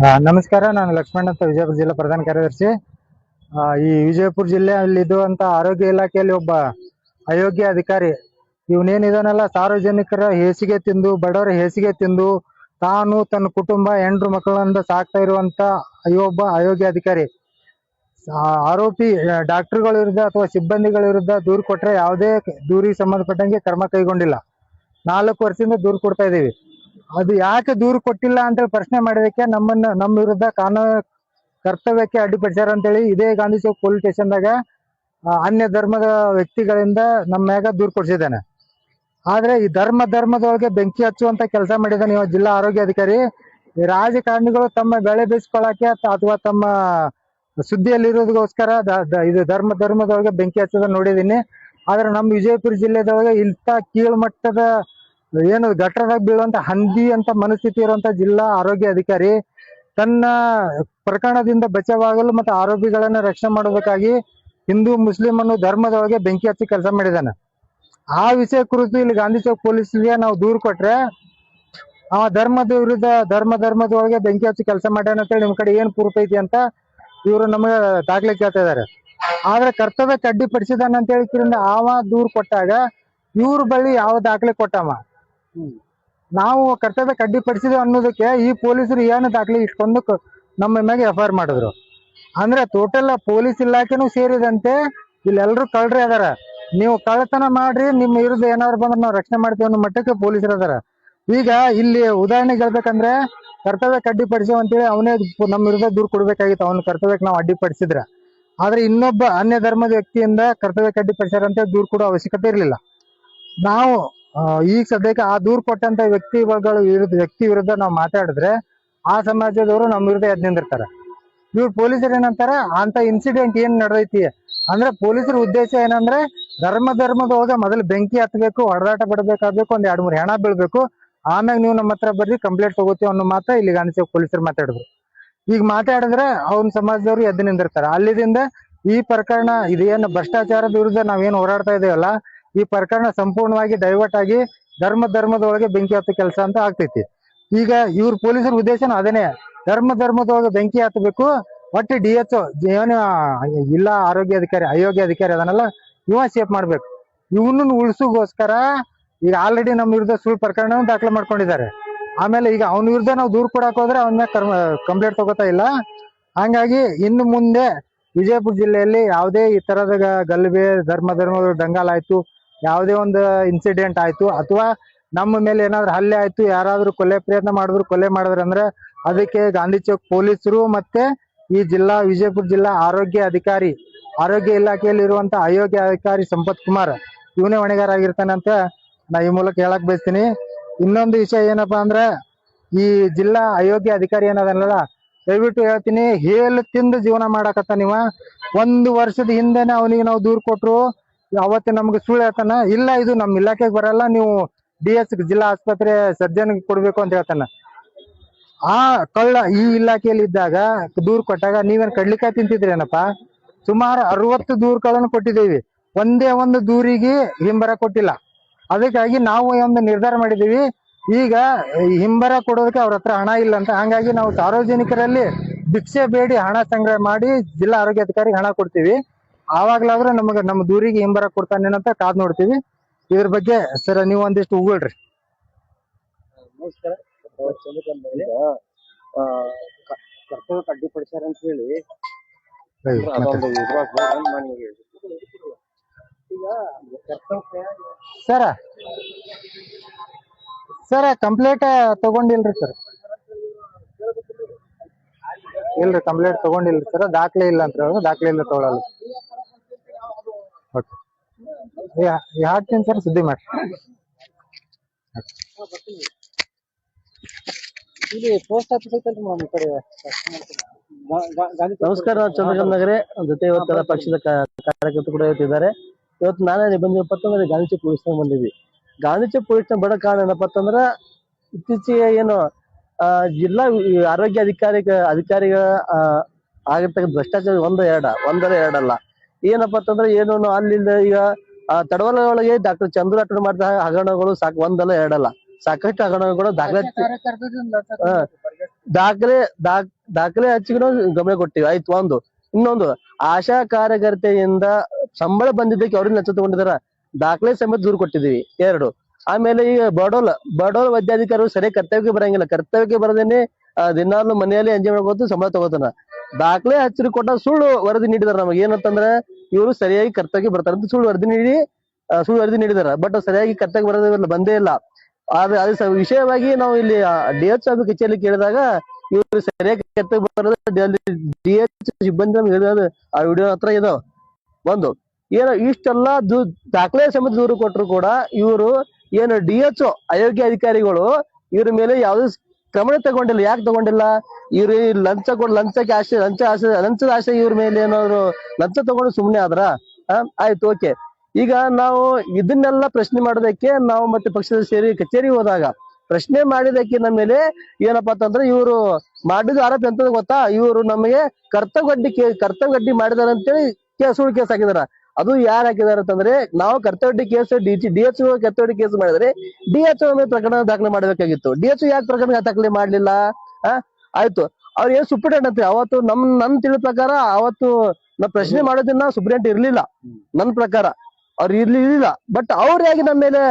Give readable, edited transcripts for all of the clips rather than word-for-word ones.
ನಮಸ್ಕಾರ, ನಾನು ಲಕ್ಷ್ಮಣ್ ಅಂತ ವಿಜಯಪುರ ಜಿಲ್ಲಾ ಪ್ರಧಾನ ಕಾರ್ಯದರ್ಶಿ. ಈ ವಿಜಯಪುರ ಜಿಲ್ಲೆಯಲ್ಲಿದ್ದುವಂತ ಆರೋಗ್ಯ ಇಲಾಖೆಯಲ್ಲಿ ಒಬ್ಬ ಅಯೋಗ್ಯ ಅಧಿಕಾರಿ ಇವನೇನಿದಾನಲ್ಲ, ಸಾರ್ವಜನಿಕರ ಹೇಸಿಗೆ ತಿಂದು, ಬಡವರ ಹೇಸಿಗೆ ತಿಂದು, ತಾನು ತನ್ನ ಕುಟುಂಬ ಹೆಂಡ್ರು ಮಕ್ಕಳನ್ನ ಸಾಕ್ತಾ ಇರುವಂತ ಒಬ್ಬ ಅಯೋಗ್ಯ ಅಧಿಕಾರಿ. ಆರೋಪಿ ಡಾಕ್ಟರ್ಗಳ ವಿರುದ್ಧ ಅಥವಾ ಸಿಬ್ಬಂದಿಗಳ ವಿರುದ್ಧ ದೂರು ಕೊಟ್ರೆ ಯಾವುದೇ ದೂರಿಗೆ ಸಂಬಂಧಪಟ್ಟಂಗೆ ಕ್ರಮ ಕೈಗೊಂಡಿಲ್ಲ. 4 ವರ್ಷದಿಂದ ದೂರು ಕೊಡ್ತಾ ಇದೀವಿ. ಅದು ಯಾಕೆ ದೂರು ಕೊಟ್ಟಿಲ್ಲ ಅಂತೇಳಿ ಪ್ರಶ್ನೆ ಮಾಡಿದಕ್ಕೆ ನಮ್ಮ ವಿರುದ್ಧ ಕಾನೂನು ಕರ್ತವ್ಯಕ್ಕೆ ಅಡ್ಡಿಪಡಿಸ್ಯಾರ ಅಂತೇಳಿ ಇದೇ ಗಾಂಧಿ ಚೌಕ್ ಪೊಲೀಸ್ ಸ್ಟೇಷನ್ದಾಗ ಅನ್ಯ ಧರ್ಮದ ವ್ಯಕ್ತಿಗಳಿಂದ ನಮ್ಮ ಮ್ಯಾಗ ದೂರು ಕೊಡಿಸಿದ್ದಾನೆ. ಆದ್ರೆ ಈ ಧರ್ಮದೊಳಗೆ ಬೆಂಕಿ ಹಚ್ಚುವಂತ ಕೆಲಸ ಮಾಡಿದ್ದಾನೆ ಇವ ಜಿಲ್ಲಾ ಆರೋಗ್ಯ ಅಧಿಕಾರಿ. ಈ ರಾಜಕಾರಣಿಗಳು ತಮ್ಮ ಬೆಳೆ ಬೇಯಿಸ್ಕೊಳಕ್ಕೆ ಅಥವಾ ತಮ್ಮ ಸುದ್ದಿಯಲ್ಲಿರೋದಕ್ಕೋಸ್ಕರ ಇದು ಧರ್ಮದೊಳಗೆ ಬೆಂಕಿ ಹಚ್ಚೋದ ನೋಡಿದೀನಿ. ಆದ್ರೆ ನಮ್ಮ ವಿಜಯಪುರ ಜಿಲ್ಲೆದೊಳಗೆ ಇಂಥ ಕೀಳ್ಮಟ್ಟದ ಏನು ಗಟ್ಟರದಾಗ ಬೀಳುವಂತ ಹಂದಿ ಅಂತ ಮನಸ್ಥಿತಿ ಇರುವಂತ ಜಿಲ್ಲಾ ಆರೋಗ್ಯ ಅಧಿಕಾರಿ ತನ್ನ ಪ್ರಕರಣದಿಂದ ಬಚಾವಾಗಲು ಮತ್ತು ಆರೋಪಿಗಳನ್ನ ರಕ್ಷಣೆ ಮಾಡೋದಕ್ಕಾಗಿ ಹಿಂದೂ ಮುಸ್ಲಿಂ ಅನ್ನೋ ಧರ್ಮದೊಳಗೆ ಬೆಂಕಿ ಹಚ್ಚಿ ಕೆಲಸ ಮಾಡಿದಾನೆ. ಆ ವಿಷಯ ಕುರಿತು ಇಲ್ಲಿ ಗಾಂಧಿ ಚೌಕ್ ಪೊಲೀಸ್ಗೆ ನಾವು ದೂರು ಕೊಟ್ರೆ ಆ ಧರ್ಮದ ವಿರುದ್ಧ ಧರ್ಮದೊಳಗೆ ಬೆಂಕಿ ಹಚ್ಚಿ ಕೆಲಸ ಮಾಡ್ಯಾನ ಅಂತೇಳಿ ನಿಮ್ ಕಡೆ ಏನ್ ಪ್ರೂಫ್ ಐತಿ ಅಂತ ಇವರು ನಮಗೆ ದಾಖಲೆ ಕೇಳ್ತಾ ಇದಾರೆ. ಆದ್ರೆ ಕರ್ತವ್ಯಕ್ಕೆ ಅಡ್ಡಿಪಡಿಸಿದಾನ ಅಂತ ಹೇಳಿದ್ರಿಂದ ಆವ ದೂರು ಕೊಟ್ಟಾಗ ಇವ್ರ ಬಳಿ ಯಾವ ದಾಖಲೆ ಕೊಟ್ಟವ, ನಾವು ಕರ್ತವ್ಯಕ್ಕೆ ಅಡ್ಡಿಪಡಿಸಿದ ಅನ್ನೋದಕ್ಕೆ ಈ ಪೊಲೀಸರು ಏನು ದಾಖಲೆ ಇಟ್ಕೊಂಡು ನಮ್ಮ ಮ್ಯಾಗೆ FIR ಮಾಡಿದ್ರು. ಅಂದ್ರೆ ಟೋಟಲ್ ಪೊಲೀಸ್ ಇಲಾಖೆನೂ ಸೇರಿದಂತೆ ಇಲ್ಲೆಲ್ರು ಕಳ್ರಿ ಅದಾರ. ನೀವು ಕಳ್ಳತನ ಮಾಡ್ರಿ, ನಿಮ್ಮ ವಿರುದ್ಧ ಏನಾದ್ರು ಬಂದ್ರೆ ನಾವು ರಕ್ಷಣೆ ಮಾಡ್ತೀವಿ ಅನ್ನೋ ಮಟ್ಟಕ್ಕೆ ಪೊಲೀಸರು ಅದಾರ. ಈಗ ಇಲ್ಲಿ ಉದಾಹರಣೆಗೆ ಹೇಳ್ಬೇಕಂದ್ರೆ ಕರ್ತವ್ಯಕ್ಕೆ ಅಡ್ಡಿಪಡಿಸೋ ಅಂತೇಳಿ ಅವನೇ ನಮ್ಮ ವಿರುದ್ಧ ದೂರು ಕೊಡ್ಬೇಕಾಗಿತ್ತು. ಅವನ ಕರ್ತವ್ಯಕ್ಕೆ ನಾವು ಅಡ್ಡಿಪಡಿಸಿದ್ರ. ಆದ್ರೆ ಇನ್ನೊಬ್ಬ ಅನ್ಯ ಧರ್ಮದ ವ್ಯಕ್ತಿಯಿಂದ ಕರ್ತವ್ಯಕ್ಕೆ ಅಡ್ಡಿಪಡಿಸ್ಯಾರ ಅಂತ ದೂರು ಕೊಡೋ ಅವಶ್ಯಕತೆ ಇರಲಿಲ್ಲ. ನಾವು ಈಗ ಸದ್ಯಕ್ಕೆ ಆ ದೂರು ಕೊಟ್ಟಂತ ವ್ಯಕ್ತಿ ವಿರುದ್ಧ ನಾವು ಮಾತಾಡಿದ್ರೆ ಆ ಸಮಾಜದವರು ನಮ್ಮ ವಿರುದ್ಧ ಎದ್ದು ನಿಂದಿರ್ತಾರೆ. ಇವ್ರು ಪೊಲೀಸರು ಏನಂತಾರ, ಅಂತ ಇನ್ಸಿಡೆಂಟ್ ಏನ್ ನಡೆದೈತಿ ಅಂದ್ರೆ ಪೊಲೀಸರ ಉದ್ದೇಶ ಏನಂದ್ರೆ ಧರ್ಮದೊಳಗ ಮೊದಲು ಬೆಂಕಿ ಹತ್ತಬೇಕು, ಹೊಡೆದಾಟ ಬಿಡಬೇಕಾಗಬೇಕು, ಒಂದ್ 2-3 ಹೆಣ ಬೀಳ್ಬೇಕು, ಆಮ್ಯಾಗ ನೀವು ನಮ್ಮ ಹತ್ರ ಬರ್ರಿ ಕಂಪ್ಲೇಂಟ್ ತಗೋತೀವಿ ಅನ್ನೋ ಮಾತ್ರ ಇಲ್ಲಿ ಗಾಂಧಿ ಚೌಕ್ ಪೊಲೀಸರು ಮಾತಾಡಿದ್ರು. ಈಗ ಮಾತಾಡಿದ್ರೆ ಅವ್ನ ಸಮಾಜದವ್ರು ಎದ್ದು ನಿಂದಿರ್ತಾರೆ. ಅಲ್ಲಿದಿಂದ ಈ ಪ್ರಕರಣ ಇದೇನು ಭ್ರಷ್ಟಾಚಾರದ ವಿರುದ್ಧ ನಾವೇನು ಹೋರಾಡ್ತಾ ಇದೇವಲ್ಲ, ಈ ಪ್ರಕರಣ ಸಂಪೂರ್ಣವಾಗಿ ಡೈವರ್ಟ್ ಆಗಿ ಧರ್ಮದೊಳಗೆ ಬೆಂಕಿ ಹತ್ತೋ ಕೆಲಸ ಅಂತ ಆಗ್ತೈತಿ. ಈಗ ಇವ್ರ ಪೊಲೀಸರ ಉದ್ದೇಶನ ಅದೇನೆ, ಧರ್ಮದೊಳಗೆ ಬೆಂಕಿ ಹತ್ತಬೇಕು. ಒಟ್ಟು DHO ಏನು ಇಲ್ಲ ಅಯೋಗ್ಯ ಅಧಿಕಾರಿ ಅದನ್ನೆಲ್ಲ ಇವ ಸೇಫ್ ಮಾಡ್ಬೇಕು. ಇವನನ್ನು ಉಳಿಸೋಗೋಸ್ಕರ ಈಗ ಆಲ್ರೆಡಿ ನಮ್ಮ ವಿರುದ್ಧ ಸುಳ್ಳು ಪ್ರಕರಣ ದಾಖಲೆ ಮಾಡ್ಕೊಂಡಿದ್ದಾರೆ. ಆಮೇಲೆ ಈಗ ಅವನ ವಿರುದ್ಧ ನಾವು ದೂರು ಕೊಡಕ್ ಹೋದ್ರೆ ಅವನ ಕಂಪ್ಲೇಂಟ್ ತಗೋತಾ ಇಲ್ಲ. ಹಂಗಾಗಿ ಇನ್ನು ಮುಂದೆ ವಿಜಯಪುರ ಜಿಲ್ಲೆಯಲ್ಲಿ ಯಾವುದೇ ಈ ತರದ ಗಲಭೆ, ಧರ್ಮದ ದಂಗಾಲ ಆಯ್ತು, ಯಾವುದೇ ಒಂದು ಇನ್ಸಿಡೆಂಟ್ ಆಯ್ತು, ಅಥವಾ ನಮ್ಮ ಮೇಲೆ ಏನಾದ್ರು ಹಲ್ಲೆ ಆಯ್ತು, ಯಾರಾದ್ರೂ ಕೊಲೆ ಪ್ರಯತ್ನ ಕೊಲೆ ಮಾಡಿದ್ರು ಅಂದ್ರೆ ಅದಕ್ಕೆ ಗಾಂಧಿ ಚೌಕ್ ಪೊಲೀಸರು ಮತ್ತೆ ಈ ವಿಜಯಪುರ ಜಿಲ್ಲಾ ಆರೋಗ್ಯ ಇಲಾಖೆಯಲ್ಲಿ ಇರುವಂತ ಅಯೋಗ್ಯ ಅಧಿಕಾರಿ ಸಂಪತ್ ಕುಮಾರ್ ಇವನೇ ಹೊಣೆಗಾರ ಆಗಿರ್ತಾನೆ ಅಂತ ನಾ ಈ ಮೂಲಕ ಹೇಳಕ್ ಬಯಸ್ತೀನಿ. ಇನ್ನೊಂದು ವಿಷಯ ಏನಪ್ಪಾ ಅಂದ್ರೆ ಈ ಜಿಲ್ಲಾ ಅಯೋಗ್ಯ ಅಧಿಕಾರಿ ಏನದಲ್ಲ, ದಯವಿಟ್ಟು ಹೇಳ್ತೀನಿ, ಹೇಳು ತಿಂದು ಜೀವನ ಮಾಡಕತ್ತ. ನೀವ 1 ವರ್ಷದ ಹಿಂದೆನೆ ಅವನಿಗೆ ನಾವು ದೂರು ಕೊಟ್ರು, ಅವತ್ತು ನಮ್ಗೆ ಸುಳ್ಳು ಹೇಳ್ತಾನ. ಇಲ್ಲ, ಇದು ನಮ್ಮ ಇಲಾಖೆಗೆ ಬರಲ್ಲ, ನೀವು DS ಜಿಲ್ಲಾ ಆಸ್ಪತ್ರೆ ಸರ್ಜನ್ ಕೊಡ್ಬೇಕು ಅಂತ ಹೇಳ್ತಾನ. ಆ ಕಳ್ಳ ಈ ಇಲಾಖೆಯಲ್ಲಿ ಇದ್ದಾಗ ದೂರು ಕೊಟ್ಟಾಗ ನೀವೇನ್ ಕಡ್ಲಿಕಾಯಿ ತಿಂತಿದ್ರೇನಪ್ಪಾ? ಸುಮಾರು 60 ದೂರುಗಳನ್ನು ಕೊಟ್ಟಿದ್ದೀವಿ, ಒಂದೇ ಒಂದು ದೂರಿಗೆ ಹಿಂಬರ ಕೊಟ್ಟಿಲ್ಲ. ಅದಕ್ಕಾಗಿ ನಾವು ಒಂದು ನಿರ್ಧಾರ ಮಾಡಿದೀವಿ, ಈಗ ಹಿಂಬರ ಕೊಡೋದಕ್ಕೆ ಅವ್ರ ಹತ್ರ ಹಣ ಇಲ್ಲ ಅಂತ. ಹಂಗಾಗಿ ನಾವು ಸಾರ್ವಜನಿಕರಲ್ಲಿ ಭಿಕ್ಷೆ ಬೇಡಿ ಹಣ ಸಂಗ್ರಹ ಮಾಡಿ ಜಿಲ್ಲಾ ಆರೋಗ್ಯಾಧಿಕಾರಿಗೆ ಹಣ ಕೊಡ್ತೀವಿ. ಆವಾಗ್ಲಾದ್ರೂ ನಮ್ಮ ದೂರಿಗೆ ಹಿಂಬರ ಕೊಡ್ತಾನೇನಂತ ಕಾದ್ ನೋಡ್ತೀವಿ. ಇದ್ರ ಬಗ್ಗೆ ಸರ್ ನೀವು ಒಂದಿಷ್ಟು ಉಗುಳ್ರಿ. ನಮಸ್ಕಾರ. ಕರ್ತವ್ಯಕ್ಕೆ ಅಡ್ಡಿಪಡಿಸ್ಯಾರ ಅಂತ ಹೇಳಿ ಸರ ಕಂಪ್ಲೇಂಟ್ ತಗೊಂಡಿಲ್ರಿ ಸರ್? ಇಲ್ರಿ, ಕಂಪ್ಲೇಂಟ್ ತಗೊಂಡಿಲ್ರಿ ಸರ್. ದಾಖಲೆ ಇಲ್ಲ ಅಂತ ಹೇಳೋದು, ದಾಖಲೆ ಇಲ್ಲ ತಗೊಳಲ್ಲ. ಹಾಕ್ತೀನಿ ಸರ್, ಸುದ್ದಿ ಮಾಡಿ. ಪೋಸ್ಟ್ ಆಫೀಸ್ ನಮಸ್ಕಾರ. ಚಂದ್ರಕಾಂತ್ ನಗರೆ ಜೊತೆ ಇವತ್ತೆಲ್ಲ ಪಕ್ಷದ ಕಾರ್ಯಕರ್ತರು ಕೂಡ ಇದ್ದಾರೆ. ಇವತ್ತು ನಾನೇ ಬಂದಿಪ್ಪತ್ತಂದ್ರೆ ಗಾಂಧಿ ಚೌಕ್ ಪೊಲೀಸ್ ಬಂದಿದ್ವಿ. ಗಾಂಧಿ ಚೌಕ್ ಪೊಲೀಸ್ ಬಡ ಕಾರಣ ಏನಪ್ಪಾ ಅಂತಂದ್ರ ಇತ್ತೀಚೆಗೆ ಏನು ಜಿಲ್ಲಾ ಆರೋಗ್ಯ ಅಧಿಕಾರಿಗಳ ಆಗಿರ್ತಕ್ಕಂಥ ಭ್ರಷ್ಟಾಚಾರ ಒಂದರ ಎರಡಲ್ಲ. ಏನಪ್ಪಾ ಅಂತಂದ್ರೆ ಏನು ಅಲ್ಲಿಂದ ಈಗ ತಡವಲ ಒಳಗೆ ಡಾಕ್ಟರ್ ಚಂದ್ರು ಮಾಡಿದ ಹಗರಣಗಳು ಒಂದಲ್ಲ ಎರಡಲ್ಲ, ಸಾಕಷ್ಟು ಹಗರಣಗಳು ದಾಖಲೆ ದಾಖಲೆ ದಾಖಲೆ ಹಚ್ಚಿಗೂ ಗಮನ ಕೊಟ್ಟಿವಿ, ಆಯ್ತು ಒಂದು. ಇನ್ನೊಂದು, ಆಶಾ ಕಾರ್ಯಕರ್ತೆಯಿಂದ ಸಂಬಳ ಬಂದಿದ್ದಕ್ಕೆ ಅವ್ರಿಂದ ಲಂಚ ತಗೊಂಡಿದಾರ, ದಾಖಲೆ ಸಮೇತ ದೂರು ಕೊಟ್ಟಿದೀವಿ. ಎರಡು, ಆಮೇಲೆ ಈಗ ಬಡೋಲ್ ವೈದ್ಯಾಧಿಕಾರಿಗಳು ಸರಿಯಾಗಿ ಕರ್ತವ್ಯಕ್ಕೆ ಬರಂಗಿಲ್ಲ, ಕರ್ತವ್ಯಕ್ಕೆ ಬರದೇನೆ ದಿನಾಲು ಮನೆಯಲ್ಲಿ ಎಂಜಾಯ್ ಮಾಡ್ಕೋತ ಸಂಬಳ ತಗೋತಾನ. ದಾಖಲೆ ಹಚ್ಚಿ ಕೊಟ್ಟ ಸುಳ್ಳು ವರದಿ ನೀಡಿದಾರ ನಮಗೆ. ಏನಂತಂದ್ರೆ ಇವರು ಸರಿಯಾಗಿ ಕರ್ತವ್ಯಕ್ಕೆ ಬರ್ತಾರ ಅಂತ ಸುಳ್ಳು ವರದಿ ನೀಡಿದಾರ. ಬಟ್ ಸರಿಯಾಗಿ ಕರ್ತವ್ಯಕ್ಕೆ ಬರೋದಿಲ್ಲ, ಬಂದೇ ಇಲ್ಲ. ಅದ್ರ ವಿಷಯವಾಗಿ ನಾವು ಇಲ್ಲಿ DH ಸಾಹೇಬ್ ಕಚೇರಿ ಕೇಳಿದಾಗ ಇವರು ಸರಿಯಾಗಿ ಕರ್ತವ್ಯ ಬರೋದು DH ಸಿಬ್ಬಂದಿ ನಮ್ಗೆ ಹೇಳಿದ ಆ ವಿಡಿಯೋ ಹತ್ರ ಇದಾವ. ಒಂದು ಏನೋ ಇಷ್ಟೆಲ್ಲ ದಾಖಲೆ ಸಮೇತ ದೂರು ಕೊಟ್ಟರು ಕೂಡ ಇವರು ಏನು DH ಅಯೋಗ್ಯ ಅಧಿಕಾರಿಗಳು ಇವ್ರ ಮೇಲೆ ಯಾವುದೇ ಕ್ರಮ ತಗೊಂಡಿಲ್ಲ. ಯಾಕೆ ತಗೊಂಡಿಲ್ಲ? ಇವ್ರು ಲಂಚಕ್ಕೆ ಲಂಚದ ಆಸೆ ಇವ್ರ ಮೇಲೆ ಏನಾದ್ರು ಲಂಚ ತಗೊಂಡು ಸುಮ್ನೆ ಆದ್ರ? ಆಯ್ತು, ಓಕೆ. ಈಗ ನಾವು ಇದನ್ನೆಲ್ಲ ಪ್ರಶ್ನೆ ಮಾಡೋದಕ್ಕೆ ನಾವು ಮತ್ತೆ ಪಕ್ಷದ ಸೇರಿ ಕಚೇರಿ ಹೋದಾಗ ಪ್ರಶ್ನೆ ಮಾಡಿದಕ್ಕೆ ನಮ್ಮ ಮೇಲೆ ಏನಪ್ಪಾ ಅಂತಂದ್ರೆ ಇವರು ಮಾಡಿದ ಆರೋಪ ಎಂತ ಗೊತ್ತಾ? ಇವರು ನಮಗೆ ಕರ್ತವ್ಯಗಡ್ಡಿ ಮಾಡಿದಾರೆ ಅಂತೇಳಿ ಸುಳ್ಳು ಕೇಸ್ ಹಾಕಿದಾರ. ಅದು ಯಾರು ಹಾಕಿದಾರೆ ಅಂತಂದ್ರೆ ನಾವು ಕರ್ತವ್ಯ ಕೇಸ್ DH ಕರ್ತವ್ಯ ಕೇಸ್ ಮಾಡಿದ್ರೆ DH ಮೇಲೆ ಪ್ರಕರಣ ದಾಖಲೆ ಮಾಡಬೇಕಾಗಿತ್ತು. DH ಯಾಕೆ ಪ್ರಕರಣ ದಾಖಲೆ ಮಾಡ್ಲಿಲ್ಲ? ಆಯ್ತು, ಅವ್ರು ಏನ್ ಸೂಪ್ರಿಡೆಂಟ್ ಅಂತ ಅವತ್ತು ನನ್ ತಿಳಿದ ಪ್ರಕಾರ ಅವತ್ತು ನಾವು ಪ್ರಶ್ನೆ ಮಾಡೋದನ್ನ ಸೂಪ್ರಿಡೆಂಟ್ ಇರ್ಲಿಲ್ಲ. ನನ್ನ ಪ್ರಕಾರ ಅವ್ರು ಇರ್ಲಿಲ್ಲ. ಬಟ್ ಅವ್ರಾಗಿ ನಮ್ಮ ಮೇಲೆ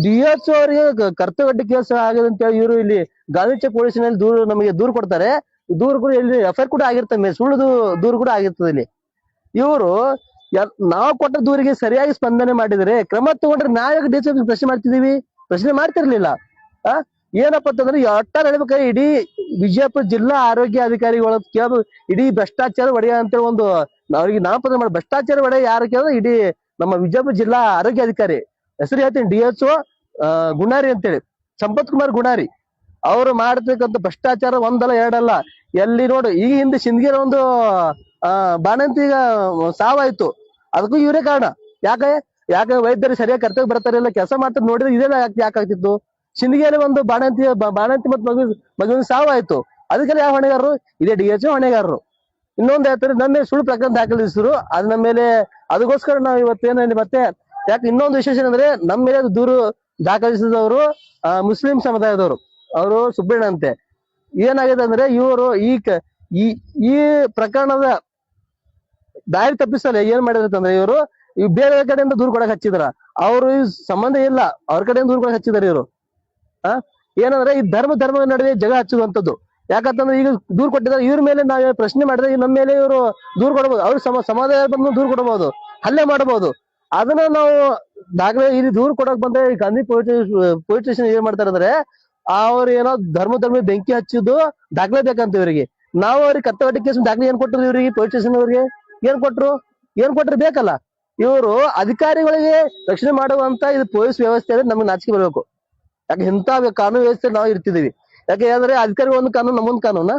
DH ಅವರಿಗೆ ಕರ್ತವ್ಯ ಕೇಸ್ ಆಗಿದೆ ಅಂತ ಹೇಳಿ ಇವರು ಇಲ್ಲಿ ಗಾಂಧಿ ಚೌಕ್ ಪೊಲೀಸಿನಲ್ಲಿ ನಮಗೆ ದೂರು ಕೊಡ್ತಾರೆ. ದೂರು ಕೂಡ ಇಲ್ಲಿ FIR ಕೂಡ ಆಗಿರ್ತದೆ, ಸುಳ್ಳು ದೂರು ಕೂಡ ಆಗಿರ್ತದೆ. ಇಲ್ಲಿ ಇವರು ನಾವು ಕೊಟ್ಟ ದೂರಿಗೆ ಸರಿಯಾಗಿ ಸ್ಪಂದನೆ ಮಾಡಿದ್ರೆ ಕ್ರಮ ತಗೊಂಡ್ರೆ ನಾವಾಗ DH ಪ್ರಶ್ನೆ ಮಾಡ್ತಿದೀವಿ, ಪ್ರಶ್ನೆ ಮಾಡ್ತಿರ್ಲಿಲ್ಲ. ಏನಪ್ಪಾ ಅಂತಂದ್ರೆ ಒಟ್ಟಾರೆ ಹೇಳ್ಬೇಕಾದ್ರೆ ಇಡೀ ವಿಜಯಪುರ ಜಿಲ್ಲಾ ಆರೋಗ್ಯ ಅಧಿಕಾರಿಗಳ ಕೇಳ ಇಡೀ ಭ್ರಷ್ಟಾಚಾರ ಒಡೆಯ ಅಂತ ಒಂದು ಅವ್ರಿಗೆ ನಾಮಪತ್ರ ಮಾಡಿ ಭ್ರಷ್ಟಾಚಾರ ಒಡೆಯ ಯಾರು ಕೇಳಿದ್ರೆ ಇಡೀ ನಮ್ಮ ವಿಜಯಪುರ ಜಿಲ್ಲಾ ಆರೋಗ್ಯ ಅಧಿಕಾರಿ ಹೆಸರು ಹೇಳ್ತೀನಿ, DHO ಗುಣಾರಿ ಅಂತೇಳಿ, ಸಂಪತ್ ಕುಮಾರ್ ಗುಣಾರಿ. ಅವರು ಮಾಡ್ತಕ್ಕಂಥ ಭ್ರಷ್ಟಾಚಾರ ಒಂದಲ್ಲ ಎರಡಲ್ಲ. ಎಲ್ಲಿ ನೋಡು, ಈ ಹಿಂದೆ ಸಿಂದಗಿರ ಒಂದು ಬಾಣಂತಿಗ ಸಾವಾಯ್ತು, ಅದಕ್ಕೂ ಇವರೇ ಕಾರಣ. ಯಾಕೆ ವೈದ್ಯರು ಸರಿಯಾಗಿ ಕರ್ತವ್ಯ ಬರ್ತಾರಿಲ್ಲ, ಕೆಲಸ ಮಾಡ್ತಾರೆ ನೋಡಿದ್ರೆ ಇದೆಲ್ಲ ಯಾಕಾಗ್ತಿತ್ತು? ಸಿಂದಗಿಯಲ್ಲಿ ಒಂದು ಬಾಣಂತಿ ಮತ್ತು ಮಗುವಿನ ಸಾವಾಯ್ತು, ಅದಕ್ಕೆಲ್ಲ ಯಾವ ಹೊಣೆಗಾರರು? ಇದೇ DHO ಹೊಣೆಗಾರರು. ಇನ್ನೊಂದು ಹೇಳ್ತಾರೆ, ನಮ್ಮ ಮೇಲೆ ಸುಳ್ಳು ಪ್ರಕರಣ ದಾಖಲಿಸಿದ್ರು, ಅದು ನಮ್ಮ ಮೇಲೆ. ಅದಕ್ಕೋಸ್ಕರ ನಾವು ಇವತ್ತೇನಲ್ಲಿ ಮತ್ತೆ ಯಾಕೆ ಇನ್ನೊಂದು ವಿಶೇಷ ಅಂದ್ರೆ ನಮ್ಮ ಮೇಲೆ ದೂರು ದಾಖಲಿಸಿದವರು ಮುಸ್ಲಿಂ ಸಮುದಾಯದವರು, ಅವರು ಸುಬ್ರಹ್ಮಣ್ಯ ಅಂತೆ. ಏನಾಗಿದೆ ಅಂದ್ರೆ ಇವರು ಈ ಪ್ರಕರಣದ ದಾರಿ ತಪ್ಪಿಸಲ್ಲ ಏನ್ ಮಾಡಿದ್ರೆ ಇವರು ಬೇರೆ ಕಡೆಯಿಂದ ದೂರು ಕೊಡಕ್ ಹಚ್ಚಿದಾರ. ಅವರು ಸಂಬಂಧ ಇಲ್ಲ, ಅವ್ರ ಕಡೆಯಿಂದ ದೂರು ಕೊಡಕ್ ಹಚ್ಚಿದಾರೆ ಇವರು. ಏನಂದ್ರೆ ಈ ಧರ್ಮ ನಡುವೆ ಜಗ ಹಚ್ಚುವಂಥದ್ದು. ಯಾಕಂತಂದ್ರೆ ಈಗ ದೂರು ಕೊಟ್ಟಿದ್ದಾರೆ, ಇವ್ರ ಮೇಲೆ ನಾವೇ ಪ್ರಶ್ನೆ ಮಾಡಿದ್ರೆ ನಮ್ಮ ಮೇಲೆ ಇವರು ದೂರು ಕೊಡಬಹುದು, ಅವ್ರ ಸಮಾಧಾನ ಬಂದು ದೂರು ಕೊಡಬಹುದು, ಹಲ್ಲೆ ಮಾಡಬಹುದು. ಅದನ್ನ ನಾವು ದಾಖಲೆ ಇಲ್ಲಿ ದೂರು ಕೊಡಕ್ ಬಂದ್ರೆ ಗಾಂಧಿ ಪೊಲೀಸ್ ಸ್ಟೇಷನ್ ಏನ್ ಮಾಡ್ತಾರೆ ಅಂದ್ರೆ ಅವ್ರು ಏನೋ ಧರ್ಮ ಬೆಂಕಿ ಹಚ್ಚಿದ್ದು ದಾಖಲೆ ಬೇಕಂತ ಇವರಿಗೆ. ನಾವು ಅವ್ರಿಗೆ ಕರ್ತವ್ಯ ಕೇಸ್ ದಾಖಲೆ ಏನ್ ಕೊಟ್ಟರು ಇವರಿಗೆ? ಪೊಲೀಸ್ ಸ್ಟೇಷನ್ ಅವ್ರಿಗೆ ಏನ್ ಕೊಟ್ರು ಬೇಕಲ್ಲ. ಇವರು ಅಧಿಕಾರಿಗಳಿಗೆ ರಕ್ಷಣೆ ಮಾಡುವಂತ ಇದು ಪೊಲೀಸ್ ವ್ಯವಸ್ಥೆ ಅಂದ್ರೆ ನಮ್ಗೆ ನಾಚಿಕೆ ಬರ್ಬೇಕು. ಯಾಕೆ ಇಂಥ ಕಾನೂನು ವ್ಯವಸ್ಥೆ ನಾವು ಇರ್ತಿದೀವಿ? ಯಾಕೆ ಅಂದ್ರೆ ಅಧಿಕಾರಿಗಳು ಒಂದು ಕಾನೂನು, ನಮ್ಮೊಂದು ಕಾನೂನ.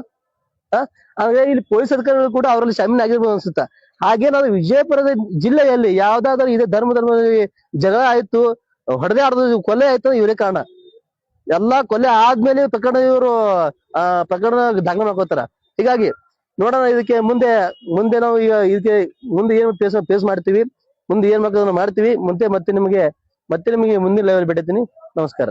ಹಾಗೆ ಇಲ್ಲಿ ಪೊಲೀಸ್ ಅಧಿಕಾರಿಗಳು ಕೂಡ ಅವರಲ್ಲಿ ಶಾಮೀಲ್ ಆಗಿರ್ಬೋದು ಅನ್ಸುತ್ತ. ಹಾಗೆ ನಾವು ವಿಜಯಪುರದ ಜಿಲ್ಲೆಯಲ್ಲಿ ಯಾವ್ದಾದ್ರು ಇದೆ ಧರ್ಮ ಜಗಳ ಆಯ್ತು, ಹೊಡೆದೇ ಆಡ್ದು, ಕೊಲೆ ಆಯ್ತು, ಇವರೇ ಕಾರಣ. ಎಲ್ಲಾ ಕೊಲೆ ಆದ್ಮೇಲೆ ಇವರು ಪ್ರಕರಣ ದಾಖಲೆ ಮಾಡ್ಕೋತಾರ. ಹೀಗಾಗಿ ನೋಡೋಣ ಇದಕ್ಕೆ ಮುಂದೆ ನಾವು ಇದಕ್ಕೆ ಮುಂದೆ ಏನ್ ಫೇಸ್ ಮಾಡ್ತೀವಿ, ಮುಂದೆ ಏನ್ ಮಾಡ್ತೀವಿ, ಮತ್ತೆ ನಿಮಗೆ ಮುಂದಿನ ಲೆವೆಲ್ ಬಿಡ್ತೀನಿ. ನಮಸ್ಕಾರ.